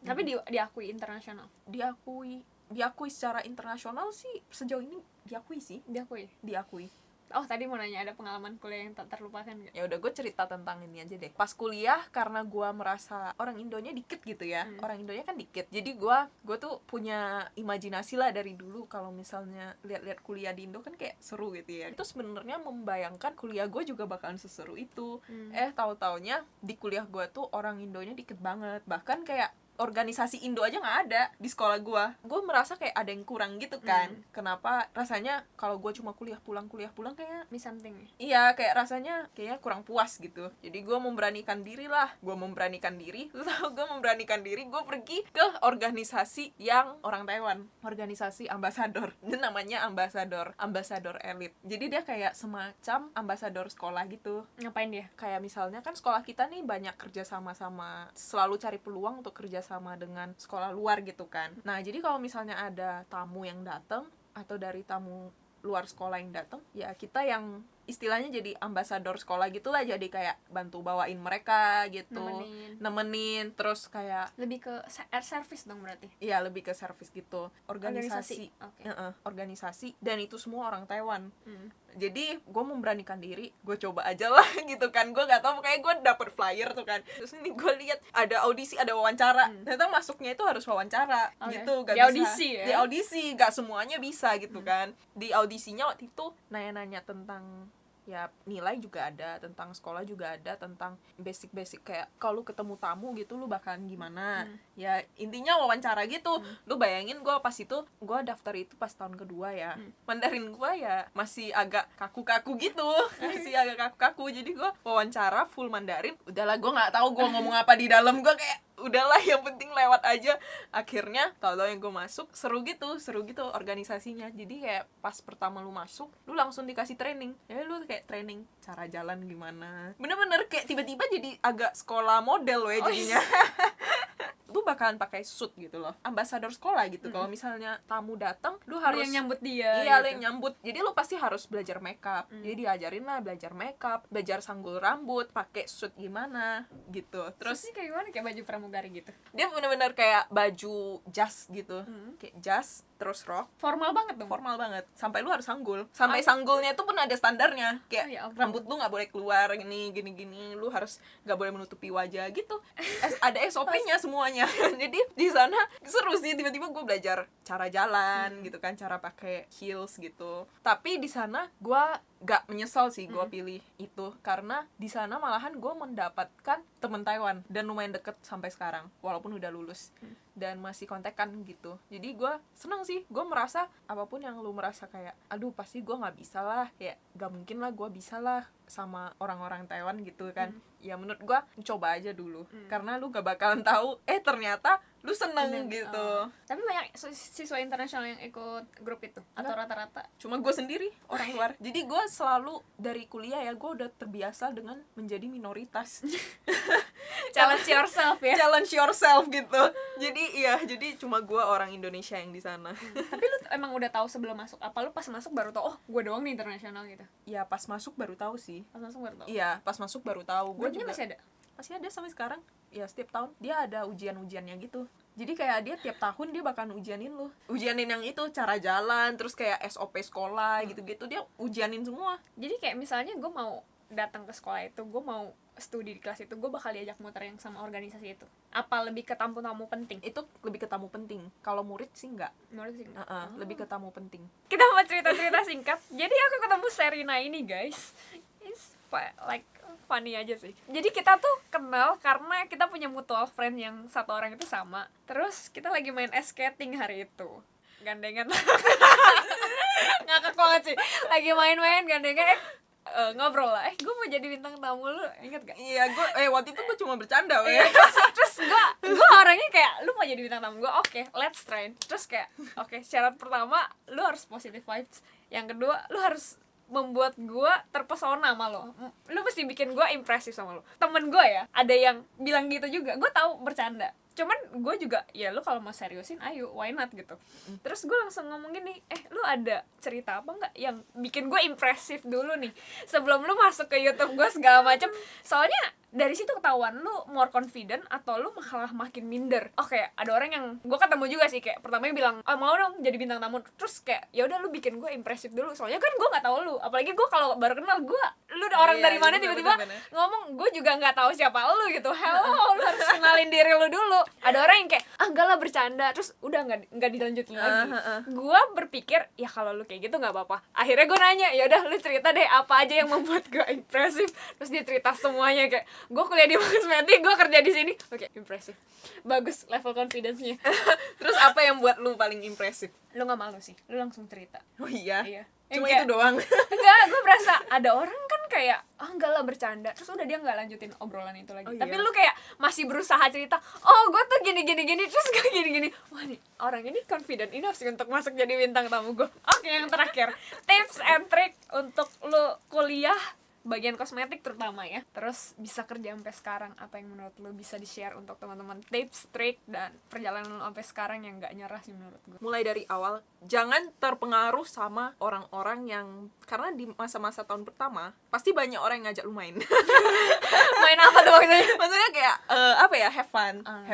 B: Tapi diakui internasional?
A: Diakui secara internasional sih, sejauh ini diakui sih. Diakui.
B: Oh, tadi mau nanya, ada pengalaman kuliah yang tak terlupakan gak?
A: Ya udah, gue cerita tentang ini aja deh. Pas kuliah, karena gue merasa orang Indonya dikit gitu ya. Orang Indonya kan dikit. Jadi gue tuh punya imajinasi lah dari dulu kalau misalnya lihat-lihat kuliah di Indo kan kayak seru gitu ya. Itu sebenarnya membayangkan kuliah gue juga bakalan seseru itu. Tahu-taunya di kuliah gue tuh orang Indonya dikit banget. Bahkan kayak organisasi Indo aja nggak ada di sekolah gue merasa kayak ada yang kurang gitu kan. Kenapa rasanya kalau gue cuma kuliah pulang kayak
B: Miss something.
A: iya, kayak rasanya kayaknya kurang puas gitu. Jadi gue memberanikan diri, lu tau gue memberanikan diri, gue pergi ke organisasi yang orang Taiwan, organisasi ambasador. Dia namanya ambasador elit. Jadi dia kayak semacam ambasador sekolah gitu.
B: Ngapain dia?
A: Kayak misalnya kan sekolah kita nih banyak kerja sama selalu cari peluang untuk kerja sama dengan sekolah luar gitu kan. Nah, jadi kalau misalnya ada tamu yang datang atau dari tamu luar sekolah yang datang, ya kita yang istilahnya jadi ambasador sekolah gitulah, jadi kayak bantu bawain mereka gitu, nemenin terus kayak
B: lebih ke air service dong berarti.
A: Iya, lebih ke service gitu, organisasi.
B: Okay.
A: Organisasi, dan itu semua orang Taiwan. Jadi gue memberanikan diri, gue coba aja lah gitu kan. Gue gak tahu, kayak gue dapet flyer tuh kan, terus ini gue lihat ada audisi, ada wawancara. Ternyata masuknya itu harus wawancara gitu, gak
B: di
A: bisa
B: audisi ya?
A: di audisi, gak semuanya bisa gitu kan. Di audisinya waktu itu nanya-nanya tentang ya nilai juga ada, tentang sekolah juga ada, tentang basic kayak kalau ketemu tamu gitu lu bakalan gimana. Ya intinya wawancara gitu. Lu bayangin gue pas itu, gue daftar itu pas tahun kedua ya. Mandarin gue ya masih agak kaku-kaku gitu. Jadi gue wawancara full Mandarin. Udahlah, gue nggak tahu gue ngomong apa di dalam, gue kayak udahlah yang penting lewat aja. Akhirnya tau-tau yang gue masuk, seru gitu organisasinya. Jadi kayak pas pertama lu masuk, lu langsung dikasih training. Ya lu kayak training cara jalan gimana, bener-bener kayak tiba-tiba jadi agak sekolah model weh jadinya. Lu bakalan pakai suit gitu loh, ambasador sekolah gitu. Kalau misalnya tamu datang, lu harus
B: yang nyambut dia.
A: Iya,
B: gitu.
A: lu yang nyambut. Jadi lu pasti harus belajar makeup. Jadi diajarin lah belajar makeup, belajar sanggul rambut, pakai suit gimana gitu. Terus
B: kayak gimana, kayak baju pramugari gitu?
A: Dia bener-bener kayak baju jas gitu. Kayak jas terus rok.
B: Formal banget dong.
A: Formal banget. Sampai lu harus sanggul. Sampai sanggulnya tuh pun ada standarnya. Kayak
B: ya
A: rambut lu nggak boleh keluar gini. Lu harus nggak boleh menutupi wajah gitu. Ada SOP-nya semuanya. Jadi di sana seru sih, tiba-tiba gue belajar cara jalan gitu kan, cara pakai heels gitu. Tapi di sana gue gak menyesal sih gue pilih itu, karena di sana malahan gue mendapatkan temen Taiwan dan lumayan deket sampai sekarang walaupun udah lulus dan masih kontekan gitu. Jadi gue seneng sih, gue merasa apapun yang lu merasa kayak aduh pasti gue nggak bisa lah, kayak gak mungkin lah gue bisa lah sama orang-orang Taiwan gitu kan. Ya menurut gue coba aja dulu, karena lu gak bakalan tahu ternyata lu seneng gitu.
B: Tapi banyak siswa internasional yang ikut grup itu? Atau rata-rata?
A: Cuma gue sendiri orang luar. Jadi gue selalu dari kuliah ya, gue udah terbiasa dengan menjadi minoritas.
B: challenge yourself ya.
A: challenge yourself gitu. Jadi cuma gue orang Indonesia yang di sana.
B: Tapi lu emang udah tahu sebelum masuk? Apa lu pas masuk baru tahu, oh gue doang nih internasional gitu?
A: Ya pas masuk baru tahu sih.
B: Pas masuk baru tahu.
A: Iya, pas masuk baru tahu. Gue
B: Grupnya
A: juga
B: masih ada?
A: masih ada sampai sekarang. Ya setiap tahun dia ada ujiannya gitu. Jadi kayak dia tiap tahun dia bakal ujianin lu. Ujianin yang itu cara jalan, terus kayak SOP sekolah gitu-gitu dia ujianin semua.
B: Jadi kayak misalnya gue mau datang ke sekolah itu, gue mau studi di kelas itu, gue bakal diajak muter yang sama organisasi itu. Apa lebih ke tamu-tamu penting?
A: Itu lebih ke tamu penting. Kalau murid sih enggak.
B: Menurut sih enggak.
A: Lebih ke tamu penting.
B: Kita mau cerita-cerita singkat. Jadi aku ketemu Serina ini guys. It's like funny aja sih. Jadi kita tuh kenal karena kita punya mutual friend yang satu orang itu sama. Terus kita lagi main ice skating hari itu. Gandengan. Ngakak banget sih. Lagi main-main gandengan. Ngobrol lah. Gue mau jadi bintang tamu lu, inget gak?
A: Iya, waktu itu gue cuma bercanda
B: Iya, terus gue orangnya kayak, lu mau jadi bintang tamu gue, oke, let's try. Terus kayak, oke, syarat pertama lu harus positive vibes. Yang kedua, lu harus membuat gue terpesona sama lo. Lu mesti bikin gue impresif sama lo. Temen gue ya, ada yang bilang gitu juga. Gue tahu bercanda. Cuman gue juga, ya lu kalau mau seriusin, ayo, why not gitu. Terus gue langsung ngomong gini, lu ada cerita apa nggak yang bikin gue impresif dulu nih sebelum lu masuk ke YouTube gue segala macem. Soalnya dari situ ketahuan lu more confident atau lu malah makin minder. Oke, ada orang yang gue ketemu juga sih kayak pertamanya bilang, mau dong jadi bintang tamu. Terus kayak ya udah lu bikin gue impresif dulu. Soalnya kan gue nggak tahu lu. Apalagi gue kalau baru kenal lu orang dari mana tiba-tiba ngomong, gue juga nggak tahu siapa lu gitu. Hello, lu harus kenalin diri lu dulu. Ada orang yang kayak enggak lah bercanda, terus udah nggak dilanjutin lagi. Gue berpikir ya kalau lu kayak gitu nggak apa-apa. Akhirnya gue nanya, ya udah lu cerita deh apa aja yang membuat gue impresif. Terus dia cerita semuanya kayak gue kuliah di kosmetik, gue kerja di sini. Oke, impresif, bagus level confidence-nya.
A: Terus apa yang buat lu paling impresif?
B: Lu nggak malu sih, lu langsung cerita.
A: Oh iya. Cuma
B: kayak,
A: itu doang.
B: Enggak, gue berasa ada orang kan kayak enggak lah bercanda, terus udah dia nggak lanjutin obrolan itu lagi. Tapi lu kayak masih berusaha cerita, oh gue tuh gini terus gue gini. Wah nih orang ini confident enough sih untuk masuk jadi bintang tamu gue. Oke, yang terakhir, tips and trick untuk lu kuliah bagian kosmetik terutama ya, terus bisa kerja sampai sekarang. Apa yang menurut lu bisa di-share untuk teman-teman, tips, trik, dan perjalanan lu sampai sekarang yang nggak nyerah sih menurut gue?
A: Mulai dari awal, jangan terpengaruh sama orang-orang yang, karena di masa-masa tahun pertama pasti banyak orang yang ngajak lu main.
B: Main apa tuh maksudnya?
A: Maksudnya kayak have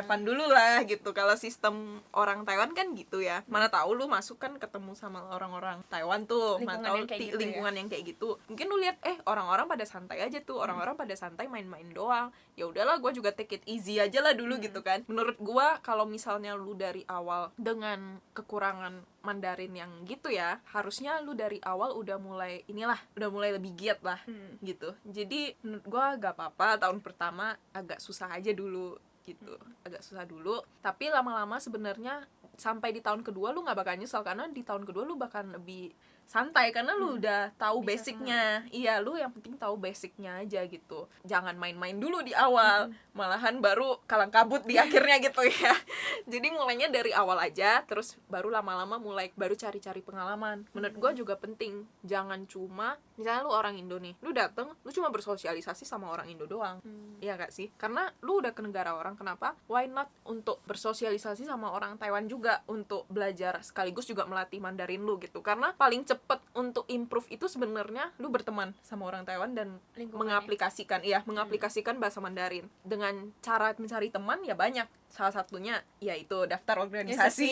A: fun dulu lah gitu. Kalau sistem orang Taiwan kan gitu ya, mana tahu lu masuk kan ketemu sama orang-orang Taiwan tuh, mana tahu lingkungan yang kayak gitu. Mungkin lu lihat orang-orang pada santai aja tuh, orang-orang pada santai main-main doang. Ya udahlah, gue juga take it easy aja lah dulu gitu kan. Menurut gue kalau misalnya lu dari awal dengan kekurangan Mandarin yang gitu ya, harusnya lu dari awal udah mulai lebih giat lah gitu. Jadi menurut gue gak apa-apa tahun pertama agak susah aja dulu gitu, agak susah dulu. Tapi lama-lama sebenarnya sampai di tahun kedua lu nggak bakal nyesel, karena di tahun kedua lu bakal lebih santai karena lu udah tahu basicnya. Iya, lu yang penting tahu basicnya aja gitu. Jangan main-main dulu di awal, malahan baru kalang kabut di akhirnya gitu ya. Jadi mulainya dari awal aja, terus baru lama-lama baru cari-cari pengalaman. Menurut gua juga penting, jangan cuma misalnya lu orang Indo nih, lu dateng, lu cuma bersosialisasi sama orang Indo doang. Iya gak sih? Karena lu udah ke negara orang, kenapa? Why not untuk bersosialisasi sama orang Taiwan juga, untuk belajar sekaligus juga melatih Mandarin lu gitu. Karena paling cepet untuk improve itu sebenarnya lu berteman sama orang Taiwan dan mengaplikasikan bahasa Mandarin. Dengan cara mencari teman ya banyak. Salah satunya yaitu daftar organisasi.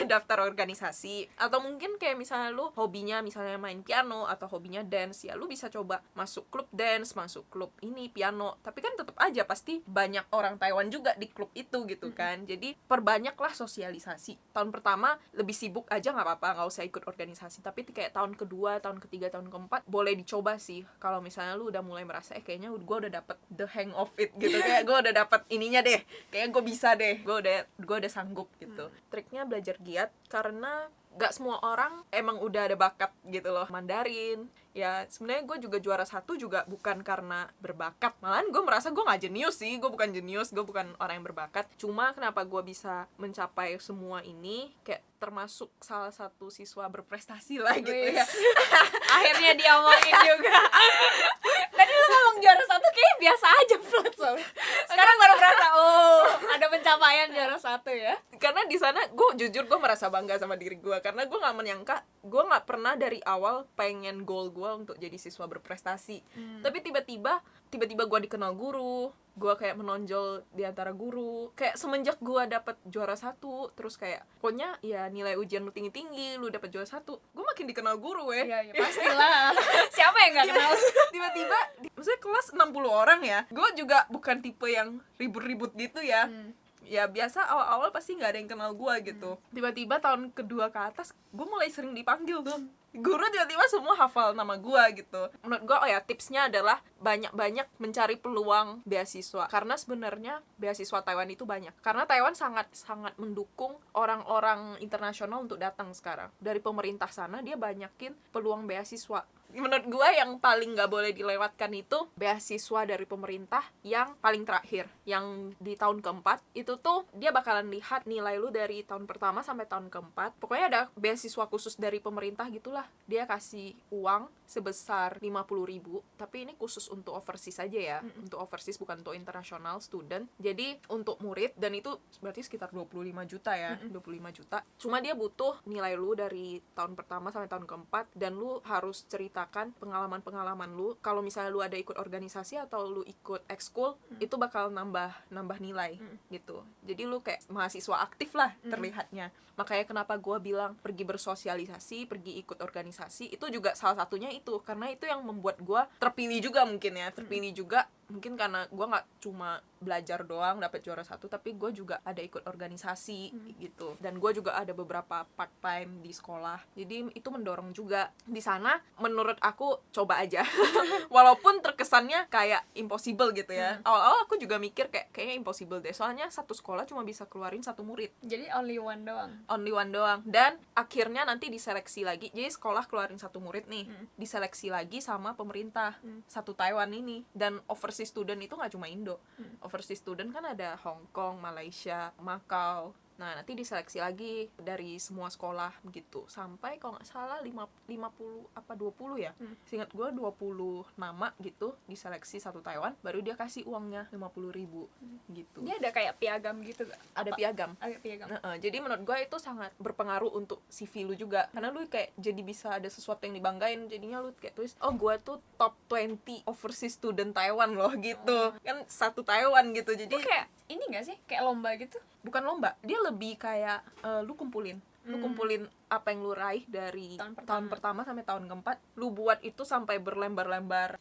A: Daftar organisasi. Atau mungkin kayak misalnya lu hobinya misalnya main piano atau hobinya dance, ya lu bisa coba masuk klub dance, masuk klub ini piano. Tapi kan tetap aja pasti banyak orang Taiwan juga di klub itu gitu kan. Jadi perbanyaklah sosialisasi. Tahun pertama lebih sibuk aja nggak apa-apa, nggak usah ikut organisasi. Tapi kayak tahun kedua, tahun ketiga, tahun keempat boleh dicoba sih. Kalau misalnya lu udah mulai merasa kayaknya gue udah dapet the hang of it gitu. Kayak gue udah dapet ininya deh, kayak gue bisa deh, gue udah sanggup gitu. Triknya belajar giat, karena gak semua orang emang udah ada bakat gitu loh Mandarin. Ya sebenarnya gue juga juara 1 juga bukan karena berbakat, malahan gue merasa gue gak jenius sih. Gue bukan jenius, gue bukan orang yang berbakat. Cuma kenapa gue bisa mencapai semua ini, kayak termasuk salah satu siswa berprestasi lah gitu ya.
B: Akhirnya diomongin juga. Tadi lu ngomong juara 1 kayaknya biasa aja, Flat. Sekarang satu ya.
A: Karena di sana gue jujur gue merasa bangga sama diri gue, karena gue nggak menyangka, gue nggak pernah dari awal pengen goal gue untuk jadi siswa berprestasi. Tapi tiba-tiba gue dikenal guru, gue kayak menonjol di antara guru. Kayak semenjak gue dapet juara 1, terus kayak pokoknya ya nilai ujian lu tinggi-tinggi, lu dapet juara 1, gue makin dikenal guru
B: Iya, ya pastilah. Siapa yang nggak kenal?
A: Tiba-tiba maksudnya kelas 60 orang ya, gue juga bukan tipe yang ribut-ribut gitu ya. Ya biasa awal-awal pasti nggak ada yang kenal gue gitu. Tiba-tiba tahun kedua ke atas gue mulai sering dipanggil tuh guru, tiba-tiba semua hafal nama gue gitu. Menurut gue tipsnya adalah banyak-banyak mencari peluang beasiswa, karena sebenarnya beasiswa Taiwan itu banyak, karena Taiwan sangat mendukung orang-orang internasional untuk datang sekarang. Dari pemerintah sana dia banyakin peluang beasiswa. Menurut gue yang paling nggak boleh dilewatkan itu beasiswa dari pemerintah yang paling terakhir, yang di tahun keempat. Itu tuh dia bakalan lihat nilai lu dari tahun pertama sampai tahun keempat. Pokoknya ada beasiswa khusus dari pemerintah gitulah. Dia kasih uang sebesar 50.000, tapi ini khusus untuk overseas aja ya. Untuk overseas, bukan untuk international student. Jadi untuk murid, dan itu berarti sekitar 25 juta ya. 25 juta. Cuma dia butuh nilai lu dari tahun pertama sampai tahun keempat, dan lu harus ceritakan pengalaman-pengalaman lu. Kalau misalnya lu ada ikut organisasi atau lu ikut ekskul, itu bakal nambah nilai gitu. Jadi lu kayak mahasiswa aktif lah terlihatnya. Makanya kenapa gue bilang pergi bersosialisasi, pergi ikut organisasi, itu juga salah satunya itu. Karena itu yang membuat gue terpilih juga mungkin ya. Terpilih juga mungkin karena gue nggak cuma belajar doang dapet juara 1, tapi gue juga ada ikut organisasi gitu. Dan gue juga ada beberapa part time di sekolah. Jadi itu mendorong juga. Di sana menurut aku coba aja. Walaupun terkesannya kayak impossible gitu ya. Awal-awal aku juga mikir kayaknya impossible deh. Soalnya satu sekolah cuma bisa keluarin 1 murid.
B: Jadi only one doang.
A: Dan akhirnya nanti diseleksi lagi. Jadi sekolah keluarin 1 murid nih, diseleksi lagi sama pemerintah satu Taiwan ini. Dan overseas student itu nggak cuma Indo. Overseas student kan ada Hong Kong, Malaysia, Macau. Nah, nanti diseleksi lagi dari semua sekolah gitu. Sampai kalau nggak salah 50 apa 20 ya. Seingat gue 20 nama gitu diseleksi satu Taiwan, baru dia kasih uangnya 50.000 gitu.
B: Dia ada kayak piagam gitu gak?
A: Ada piagam.
B: Ada piagam.
A: Jadi menurut gue itu sangat berpengaruh untuk CV lu juga. Karena lu kayak jadi bisa ada sesuatu yang dibanggain. Jadinya lu kayak tulis, oh gue tuh top 20 overseas student Taiwan loh gitu. Kan satu Taiwan gitu. Jadi
B: Itu kayak ini gak sih? Kayak lomba gitu?
A: bukan lomba, dia lebih kayak lu kumpulin apa yang lu raih dari tahun pertama sampai tahun keempat, lu buat itu sampai berlembar-lembar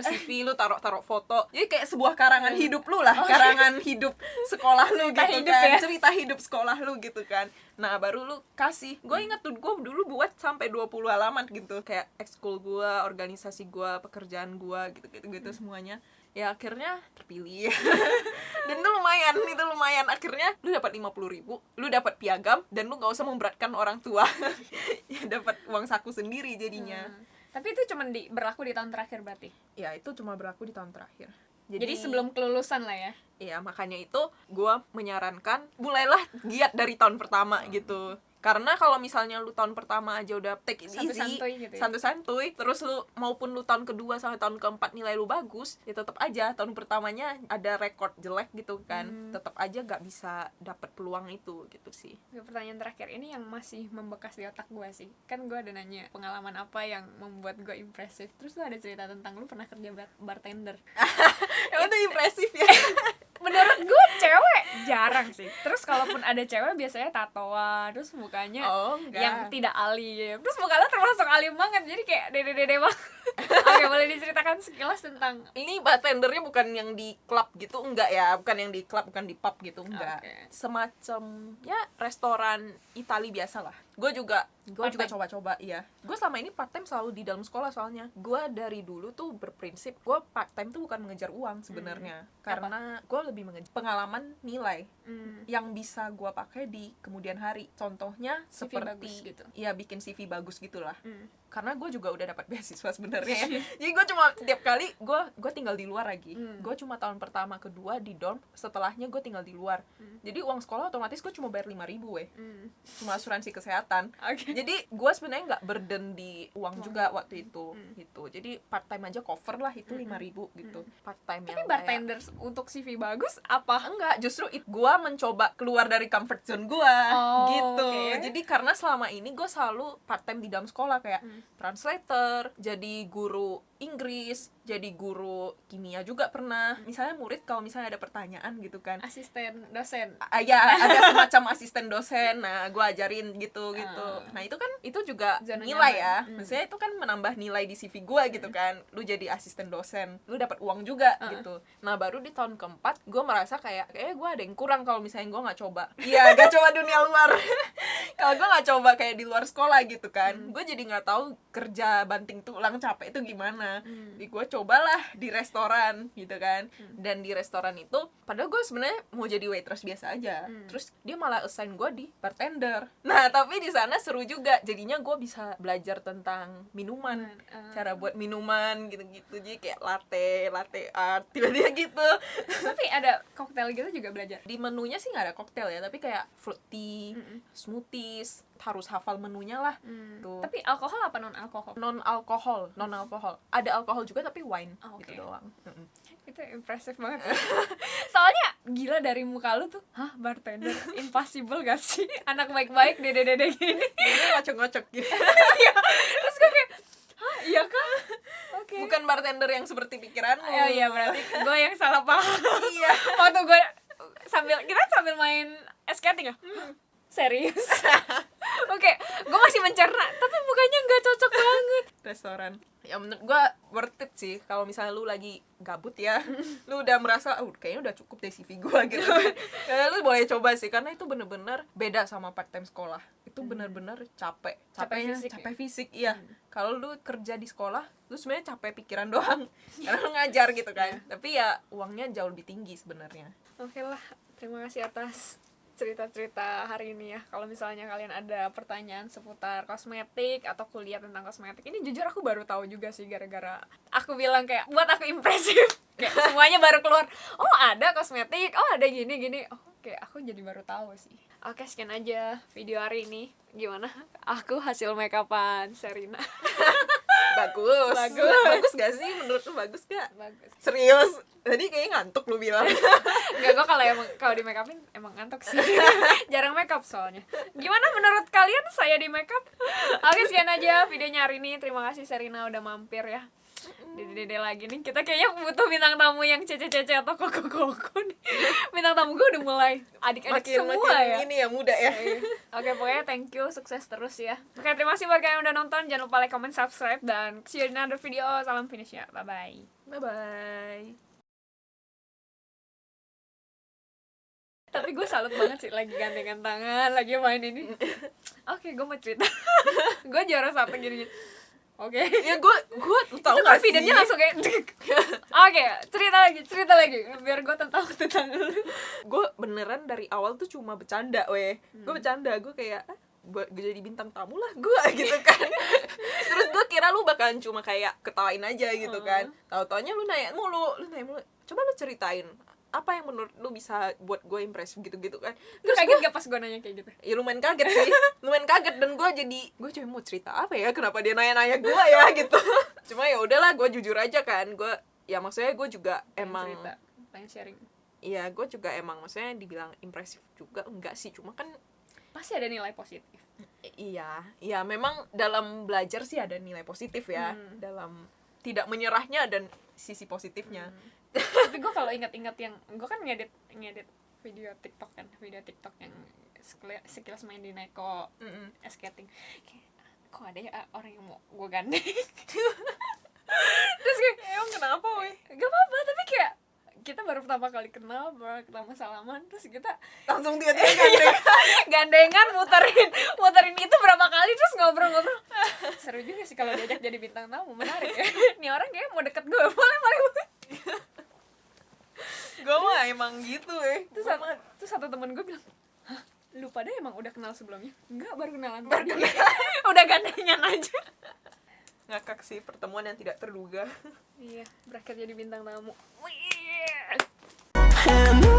A: CV, lu taruh foto, jadi kayak sebuah karangan hidup lu lah, karangan hidup sekolah lu
B: cerita
A: gitu
B: hidup
A: kan,
B: ya?
A: cerita hidup sekolah lu gitu kan. Nah baru lu kasih, gue ingat tuh gue dulu buat sampai 20 halaman gitu, kayak ekskul gue, organisasi gue, pekerjaan gue gitu semuanya. Ya akhirnya terpilih. Dan itu lumayan, akhirnya lu dapat 50.000, lu dapat piagam, dan lu nggak usah memberatkan orang tua. Ya dapat uang saku sendiri jadinya.
B: Tapi itu cuma berlaku di tahun terakhir berarti?
A: Ya itu cuma berlaku di tahun terakhir.
B: Jadi sebelum kelulusan lah ya?
A: Iya, makanya itu gue menyarankan mulailah giat dari tahun pertama gitu. Karena kalau misalnya lu tahun pertama aja udah take it easy,
B: santuy gitu ya?
A: santuy, terus lu maupun lu tahun kedua sampai tahun keempat nilai lu bagus, ya tetap aja tahun pertamanya ada rekor jelek gitu kan, tetap aja gak bisa dapat peluang itu gitu sih.
B: Pertanyaan terakhir ini yang masih membekas di otak gue sih. Kan gue ada nanya pengalaman apa yang membuat gue impresif. Terus lu ada cerita tentang lu pernah kerja bartender.
A: Emang itu impresif ya?
B: Menurut gue cewek jarang sih. Terus kalaupun ada cewek biasanya tatoan, terus mukanya yang tidak alim. Terus muka lo termasuk alim banget, jadi kayak dede-dede banget. Oke, boleh diceritakan sekilas tentang
A: ini bartendernya bukan yang di klub gitu, enggak ya, bukan yang di klub, bukan di pub gitu, enggak. Semacam ya restoran Itali biasa lah. Gue juga coba-coba, iya. Gue selama ini part time selalu di dalam sekolah, soalnya gue dari dulu tuh berprinsip gue part time tuh bukan mengejar uang sebenarnya, karena gue lebih mengejar pengalaman nilai yang bisa gue pakai di kemudian hari. Contohnya
B: CV
A: seperti
B: bagus gitu.
A: ya bikin CV bagus gitulah. Karena gue juga udah dapat beasiswa sebenarnya ya. Jadi gue cuma tiap kali gue tinggal di luar lagi. Gue cuma tahun pertama kedua di dorm, setelahnya gue tinggal di luar. Jadi uang sekolah otomatis gue cuma bayar 5.000 cuma asuransi kesehatan kelihatan.
B: Oke.
A: Jadi gue sebenarnya nggak burden di uang juga waktu itu gitu. Jadi part time aja cover lah itu 5.000 gitu. Part time
B: Tapi
A: yang
B: bartender untuk CV bagus apa?
A: enggak, justru gue mencoba keluar dari comfort zone gue gitu.
B: Oke.
A: Jadi karena selama ini gue selalu part time di dalam sekolah kayak translator, jadi guru Inggris, jadi guru kimia juga pernah. Misalnya murid kalau misalnya ada pertanyaan gitu kan,
B: Asisten dosen.
A: ya ada semacam asisten dosen, nah gue ajarin gitu. Nah itu kan itu juga
B: Zona
A: nilai
B: nyaman.
A: ya, maksudnya itu kan menambah nilai di CV gue gitu kan. Lu jadi asisten dosen, lu dapat uang juga gitu. Nah baru di tahun keempat gue merasa kayak gue ada yang kurang kalau misalnya gue nggak coba. Iya, nggak coba dunia luar. Kalau gue nggak coba kayak di luar sekolah gitu kan, gue jadi nggak tahu kerja banting tulang capek itu gimana. Jadi gue cobalah di restoran gitu kan. Dan di restoran itu padahal gue sebenarnya mau jadi waitress biasa aja. Terus dia malah assign gue di bartender. Nah tapi di sana seru juga, jadinya gue bisa belajar tentang minuman, cara buat minuman gitu-gitu. Jadi kayak latte art tiba-tiba gitu.
B: Tapi ada koktail gitu juga belajar.
A: Di menunya sih nggak ada koktail ya, tapi kayak fruit tea, smoothies, harus hafal menunya lah. Tuh.
B: Tapi alkohol apa non alkohol?
A: non alkohol ada alkohol juga tapi wine
B: Oke.
A: gitu doang.
B: Itu impresif banget sih. Soalnya gila dari muka lu tuh, hah bartender, impossible gak sih? Anak baik-baik dede-dede gini.
A: Ini ngocok-ngocok gitu.
B: Terus gue kayak, hah iya kan? Oke.
A: Bukan bartender yang seperti pikiranmu.
B: Oh iya berarti gue yang salah paham.
A: Iya.
B: Waktu gue kita sambil main skating ya. Serius. Oke, gue masih mencerna, tapi mukanya nggak cocok banget.
A: Restoran ya menurut gua worth it sih kalau misalnya lu lagi gabut ya, lu udah merasa kayaknya udah cukup deh CV gua gitu kan. Kayaknya lu boleh coba sih karena itu bener-bener beda sama part time sekolah. Itu bener-bener capek fisik iya. Kalau lu kerja di sekolah lu sebenarnya capek pikiran doang karena lu ngajar gitu kan. Tapi ya uangnya jauh lebih tinggi sebenarnya.
B: Oke lah, terima kasih atas cerita-cerita hari ini ya. Kalau misalnya kalian ada pertanyaan seputar kosmetik atau kuliah tentang kosmetik, ini jujur aku baru tahu juga sih gara-gara aku bilang kayak buat aku impresif. Kayak semuanya baru keluar. Oh, ada kosmetik. Oh, ada gini-gini. Oh, oke, aku jadi baru tahu sih. Oke, sekian aja video hari ini. Gimana? Aku hasil make upan Sherina.
A: Bagus gak sih? Menurut lu bagus gak?
B: Bagus.
A: Serius? Tadi kayaknya ngantuk lu bilang.
B: Enggak, gue kalau di make upin emang ngantuk sih. Jarang make up soalnya. Gimana menurut kalian saya di make up? Oke, sekian aja videonya hari ini. Terima kasih Sherina udah mampir ya. Dede lagi nih. Kita kayaknya butuh bintang tamu yang cece-cece atau koko-koko nih. Bintang tamu gue udah mulai adik-adik semua ya.
A: Ini ya muda ya.
B: Oke, pokoknya thank you, sukses terus ya. Oke, terima kasih buat kalian yang udah nonton. Jangan lupa like, comment, subscribe, dan see you in another video. Salam finish ya. Bye-bye.
A: Bye-bye.
B: Tapi gue salut banget sih lagi gandengan tangan, lagi main ini. Oke, gue mau cerita. Gue juara satu gini. Oke.
A: Ya gue tahu
B: Itu
A: gak sih?
B: confidence-nya langsung kayak Oke, cerita lagi biar gue tahu tentang lu.
A: Gue beneran dari awal tuh cuma bercanda gue bercanda, gue kayak buat gue jadi bintang tamu lah gue gitu kan. Terus gue kira lu bakalan cuma kayak ketawain aja gitu kan. Tahu-taunya lu nanya mulu, coba lu ceritain apa yang menurut lu bisa buat gue impresif gitu-gitu kan.
B: Terus kaget gak pas gue nanya kayak gitu?
A: Ya lumayan kaget sih. Lumayan kaget, dan gue cuma mau cerita apa ya, kenapa dia nanya-nanya gue ya gitu. Cuma ya udahlah, gue jujur aja kan. Gue ya maksudnya gue juga emang
B: cerita, pengen sharing.
A: Iya, gue juga emang maksudnya dibilang impresif juga enggak sih, cuma kan
B: pasti ada nilai positif.
A: Iya memang dalam belajar sih ada nilai positif ya. Dalam tidak menyerahnya dan sisi positifnya.
B: Tapi gue kalau ingat-ingat yang gue kan ngedit video TikTok yang sekilas main di Neko skating, kayak kok ada ya orang yang mau gue gandeng. Terus kayak
A: Emang kenapa
B: gak apa-apa, tapi kayak kita baru pertama kali kenal, baru pertama salaman, terus kita
A: langsung tiba-tiba
B: gandengan muterin itu berapa kali, terus ngobrol-ngobrol. Seru juga sih kalau diajak jadi bintang tamu, menarik ya. Nih orang kayak mau deket gue, boleh.
A: gue mah emang gitu
B: Terus satu temen gue bilang, hah, lu pada emang udah kenal sebelumnya? Enggak, baru kenalan. Udah gandengan aja.
A: Ngakak sih, pertemuan yang tidak terduga.
B: Iya, berakhir jadi bintang tamu.
C: And